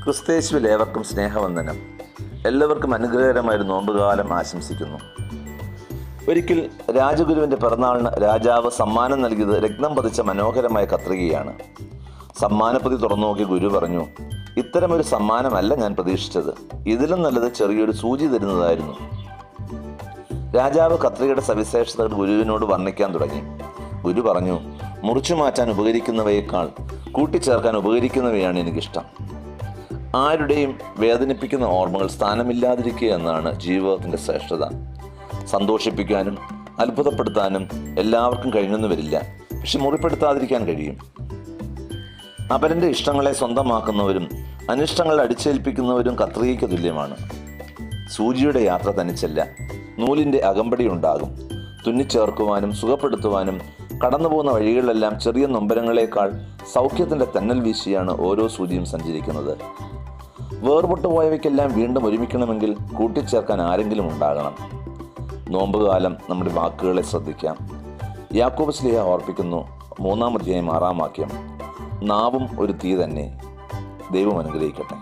ക്രിസ്തയേശുവിൽ ഏവർക്കും സ്നേഹവന്ദനം. എല്ലാവർക്കും അനുഗ്രഹകരമായൊരു നോമ്പുകാലം ആശംസിക്കുന്നു. ഒരിക്കൽ രാജഗുരുവിൻ്റെ പിറന്നാളിന് രാജാവ് സമ്മാനം നൽകിയത് രത്നം പതിച്ച മനോഹരമായ കത്രികയാണ്. സമ്മാനപ്പൊതി തുറന്നു നോക്കി ഗുരു പറഞ്ഞു, ഇത്തരമൊരു സമ്മാനമല്ല ഞാൻ പ്രതീക്ഷിച്ചത്. ഇതിലും നല്ലത് ചെറിയൊരു സൂചി തരുന്നതായിരുന്നു. രാജാവ് കത്രികയുടെ സവിശേഷതകൾ ഗുരുവിനോട് വർണ്ണിക്കാൻ തുടങ്ങി. ഗുരു പറഞ്ഞു, മുറിച്ചു മാറ്റാൻ ഉപകരിക്കുന്നവയേക്കാൾ കൂട്ടിച്ചേർക്കാൻ ഉപകരിക്കുന്നവയാണ് എനിക്കിഷ്ടം. ആരുടെയും വേദനിപ്പിക്കുന്ന ഓർമ്മകൾ സ്ഥാനമില്ലാതിരിക്കുക എന്നാണ് ജീവിതത്തിൻ്റെ ശ്രേഷ്ഠത. സന്തോഷിപ്പിക്കാനും അത്ഭുതപ്പെടുത്താനും എല്ലാവർക്കും കഴിഞ്ഞെന്ന് വരില്ല, പക്ഷെ മുറിപ്പെടുത്താതിരിക്കാൻ കഴിയും. അവരൻ്റെ ഇഷ്ടങ്ങളെ സ്വന്തമാക്കുന്നവരും അനിഷ്ടങ്ങളെ അടിച്ചേൽപ്പിക്കുന്നവരും കത്രികയ്ക്ക് തുല്യമാണ്. സൂചിയുടെ യാത്ര തനിച്ചല്ല, നൂലിൻ്റെ അകമ്പടി ഉണ്ടാകും. തുന്നിച്ചേർക്കുവാനും സുഖപ്പെടുത്തുവാനും കടന്നുപോകുന്ന വഴികളിലെല്ലാം ചെറിയ നൊമ്പരങ്ങളേക്കാൾ സൗഖ്യത്തിൻ്റെ തെന്നൽ വീശിയാണ് ഓരോ സൂചിയും സഞ്ചരിക്കുന്നത്. വേർപെട്ടു പോയവയ്ക്കെല്ലാം വീണ്ടും ഒരുമിക്കണമെങ്കിൽ കൂട്ടിച്ചേർക്കാൻ ആരെങ്കിലും ഉണ്ടാകണം. നോമ്പുകാലം നമ്മുടെ വാക്കുകളെ ശ്രദ്ധിക്കാം. യാക്കോബ് ശ്ലീഹ ഓർപ്പിക്കുന്നു, 3-ാം അധ്യായം 6-ാം വാക്യം, നാവും ഒരു തീ തന്നെ. ദൈവം അനുഗ്രഹിക്കട്ടെ.